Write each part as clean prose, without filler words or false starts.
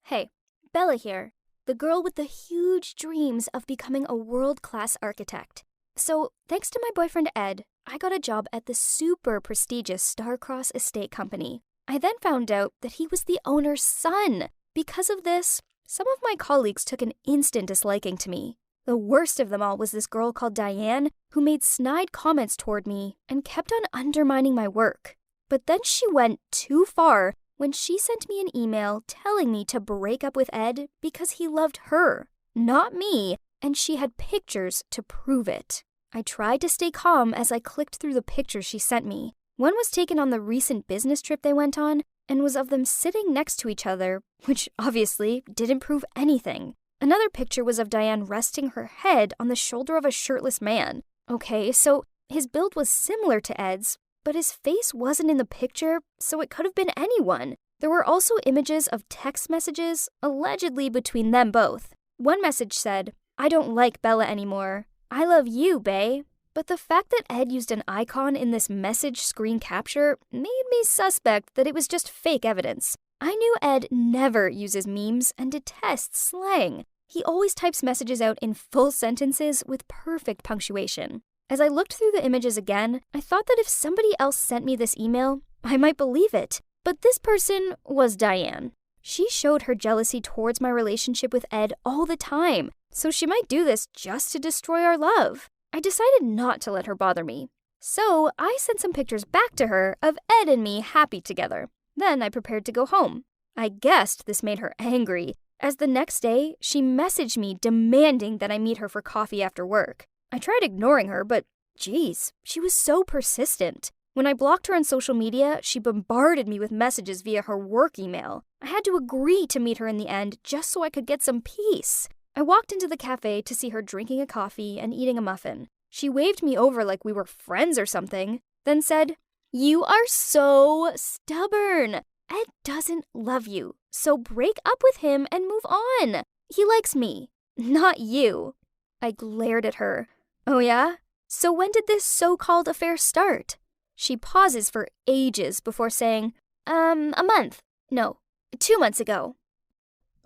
Hey, Bella here, the girl with the huge dreams of becoming a world-class architect. So, thanks to my boyfriend Ed, I got a job at the super prestigious Starcross Estate Company. I then found out that he was the owner's son. Because of this, some of my colleagues took an instant disliking to me. The worst of them all was this girl called Diane, who made snide comments toward me and kept on undermining my work. But then she went too far when she sent me an email telling me to break up with Ed because he loved her, not me, and she had pictures to prove it. I tried to stay calm as I clicked through the pictures she sent me. One was taken on the recent business trip they went on and was of them sitting next to each other, which obviously didn't prove anything. Another picture was of Diane resting her head on the shoulder of a shirtless man. Okay, so his build was similar to Ed's, but his face wasn't in the picture, so it could have been anyone. There were also images of text messages, allegedly between them both. One message said, "I don't like Bella anymore. I love you, bae." But the fact that Ed used an icon in this message screen capture made me suspect that it was just fake evidence. I knew Ed never uses memes and detests slang. He always types messages out in full sentences with perfect punctuation. As I looked through the images again, I thought that if somebody else sent me this email, I might believe it. But this person was Diane. She showed her jealousy towards my relationship with Ed all the time, so she might do this just to destroy our love. I decided not to let her bother me. So I sent some pictures back to her of Ed and me happy together. Then I prepared to go home. I guessed this made her angry, as the next day she messaged me demanding that I meet her for coffee after work. I tried ignoring her, but geez, she was so persistent. When I blocked her on social media, she bombarded me with messages via her work email. I had to agree to meet her in the end just so I could get some peace. I walked into the cafe to see her drinking a coffee and eating a muffin. She waved me over like we were friends or something, then said, "You are so stubborn. Ed doesn't love you, so break up with him and move on. He likes me, not you." I glared at her. "Oh yeah? So when did this so-called affair start?" She pauses for ages before saying, a month. No, 2 months ago."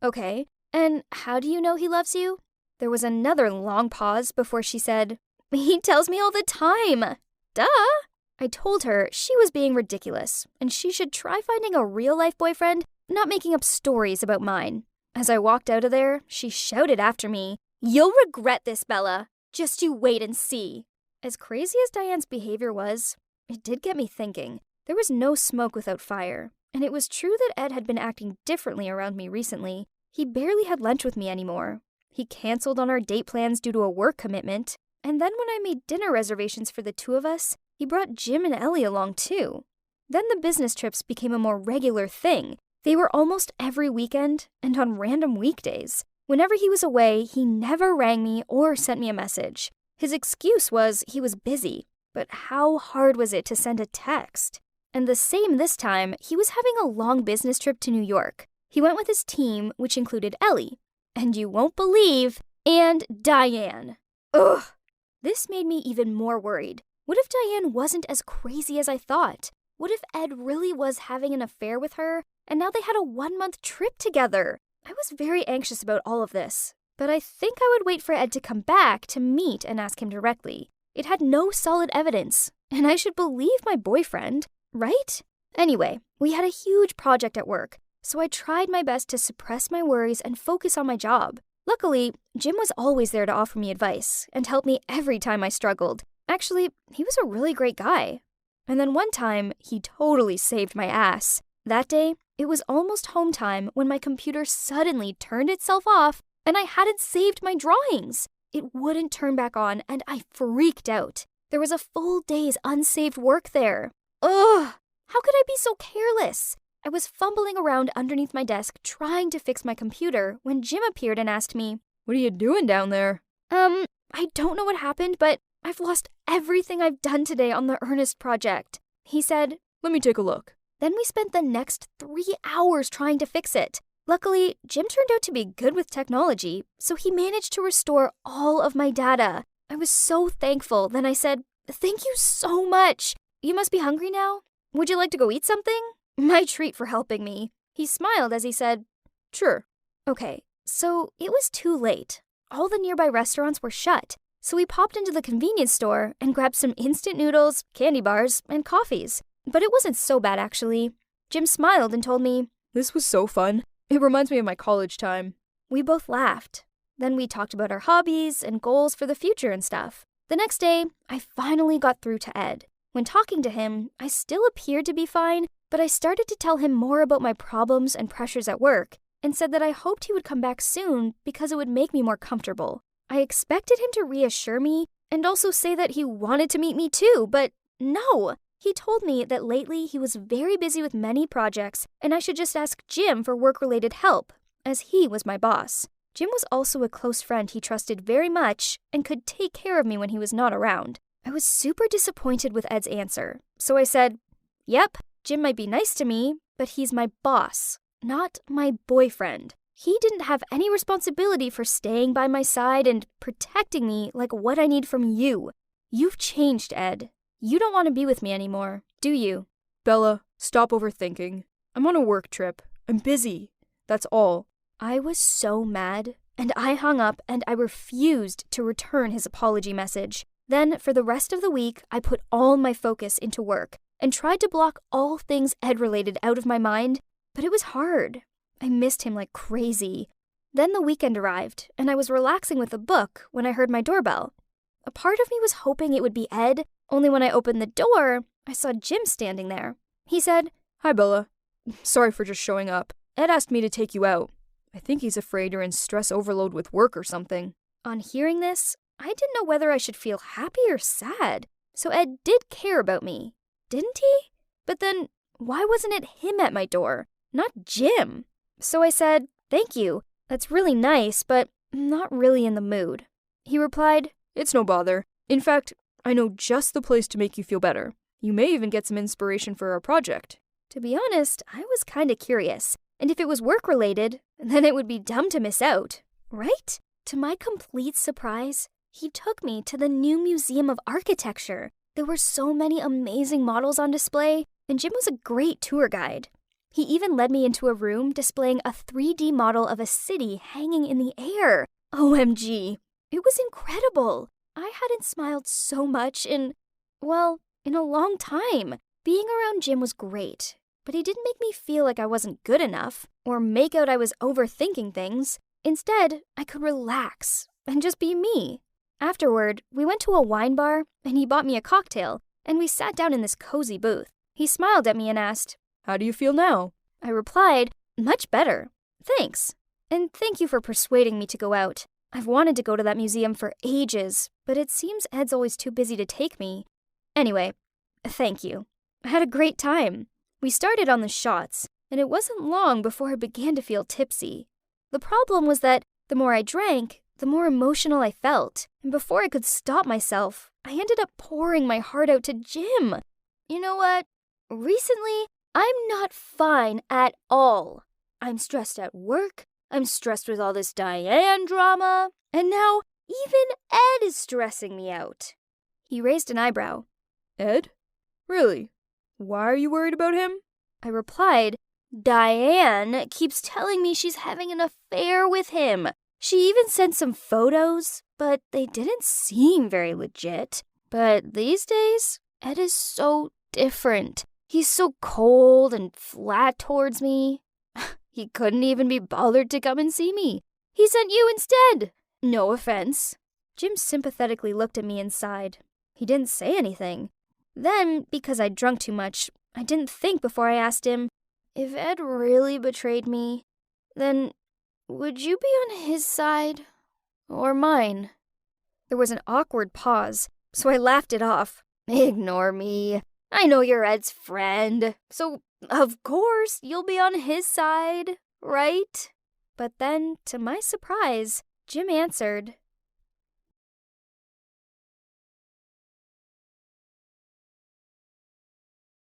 "Okay, and how do you know he loves you?" There was another long pause before she said, "He tells me all the time." Duh! I told her she was being ridiculous, and she should try finding a real-life boyfriend, not making up stories about mine. As I walked out of there, she shouted after me, "You'll regret this, Bella. Just you wait and see." As crazy as Diane's behavior was, it did get me thinking. There was no smoke without fire, and it was true that Ed had been acting differently around me recently. He barely had lunch with me anymore. He canceled on our date plans due to a work commitment, and then when I made dinner reservations for the two of us, he brought Jim and Ellie along too. Then the business trips became a more regular thing. They were almost every weekend and on random weekdays. Whenever he was away, he never rang me or sent me a message. His excuse was he was busy, but how hard was it to send a text? And the same this time, he was having a long business trip to New York. He went with his team, which included Ellie, and you won't believe, and Diane. Ugh! This made me even more worried. What if Diane wasn't as crazy as I thought? What if Ed really was having an affair with her, and now they had a 1-month trip together? I was very anxious about all of this, but I think I would wait for Ed to come back to meet and ask him directly. It had no solid evidence, and I should believe my boyfriend, right? Anyway, we had a huge project at work, so I tried my best to suppress my worries and focus on my job. Luckily, Jim was always there to offer me advice and help me every time I struggled. Actually, he was a really great guy. And then one time, he totally saved my ass. That day, it was almost home time when my computer suddenly turned itself off and I hadn't saved my drawings. It wouldn't turn back on and I freaked out. There was a full day's unsaved work there. Ugh! How could I be so careless? I was fumbling around underneath my desk trying to fix my computer when Jim appeared and asked me, "What are you doing down there?" I don't know what happened, but I've lost everything I've done today on the Earnest project. He said, "Let me take a look." Then we spent the next 3 hours trying to fix it. Luckily, Jim turned out to be good with technology, so he managed to restore all of my data. I was so thankful. Then I said, "Thank you so much. You must be hungry now? Would you like to go eat something?" My treat for helping me. He smiled as he said, Sure. Okay, so it was too late. All the nearby restaurants were shut, so we popped into the convenience store and grabbed some instant noodles, candy bars, and coffees. But it wasn't so bad, actually. Jim smiled and told me, This was so fun. It reminds me of my college time. We both laughed. Then we talked about our hobbies and goals for the future and stuff. The next day, I finally got through to Ed. When talking to him, I still appeared to be fine, but I started to tell him more about my problems and pressures at work, and said that I hoped he would come back soon because it would make me more comfortable. I expected him to reassure me and also say that he wanted to meet me too, but no. He told me that lately he was very busy with many projects and I should just ask Jim for work-related help, as he was my boss. Jim was also a close friend he trusted very much and could take care of me when he was not around. I was super disappointed with Ed's answer, so I said, Yep, Jim might be nice to me, but he's my boss, not my boyfriend. He didn't have any responsibility for staying by my side and protecting me like what I need from you. You've changed, Ed. You don't want to be with me anymore, do you? Bella, stop overthinking. I'm on a work trip. I'm busy. That's all. I was so mad, and I hung up and I refused to return his apology message. Then, for the rest of the week, I put all my focus into work and tried to block all things Ed-related out of my mind, but it was hard. I missed him like crazy. Then the weekend arrived, and I was relaxing with a book when I heard my doorbell. A part of me was hoping it would be Ed, only when I opened the door, I saw Jim standing there. He said, Hi, Bella. Sorry for just showing up. Ed asked me to take you out. I think he's afraid you're in stress overload with work or something. On hearing this, I didn't know whether I should feel happy or sad. So Ed did care about me, didn't he? But then, why wasn't it him at my door, not Jim? So I said, Thank you. That's really nice, but I'm not really in the mood. He replied, It's no bother. In fact, I know just the place to make you feel better. You may even get some inspiration for our project. To be honest, I was kind of curious. And if it was work-related, then it would be dumb to miss out, right? To my complete surprise, he took me to the new Museum of Architecture. There were so many amazing models on display, and Jim was a great tour guide. He even led me into a room displaying a 3D model of a city hanging in the air. OMG. It was incredible. I hadn't smiled so much in a long time. Being around Jim was great, but he didn't make me feel like I wasn't good enough or make out I was overthinking things. Instead, I could relax and just be me. Afterward, we went to a wine bar and he bought me a cocktail and we sat down in this cozy booth. He smiled at me and asked, How do you feel now? I replied, Much better. Thanks. And thank you for persuading me to go out. I've wanted to go to that museum for ages, but it seems Ed's always too busy to take me. Anyway, thank you. I had a great time. We started on the shots, and it wasn't long before I began to feel tipsy. The problem was that the more I drank, the more emotional I felt, and before I could stop myself, I ended up pouring my heart out to Jim. You know what? Recently, I'm not fine at all. I'm stressed at work, I'm stressed with all this Diane drama, and now even Ed is stressing me out. He raised an eyebrow. Ed? Really? Why are you worried about him? I replied, Diane keeps telling me she's having an affair with him. She even sent some photos, but they didn't seem very legit. But these days, Ed is so different. He's so cold and flat towards me. He couldn't even be bothered to come and see me. He sent you instead. No offense. Jim sympathetically looked at me and sighed. He didn't say anything. Then, because I'd drunk too much, I didn't think before I asked him, if Ed really betrayed me, then would you be on his side or mine? There was an awkward pause, so I laughed it off. Ignore me. I know you're Ed's friend, so of course you'll be on his side, right? But then, to my surprise, Jim answered,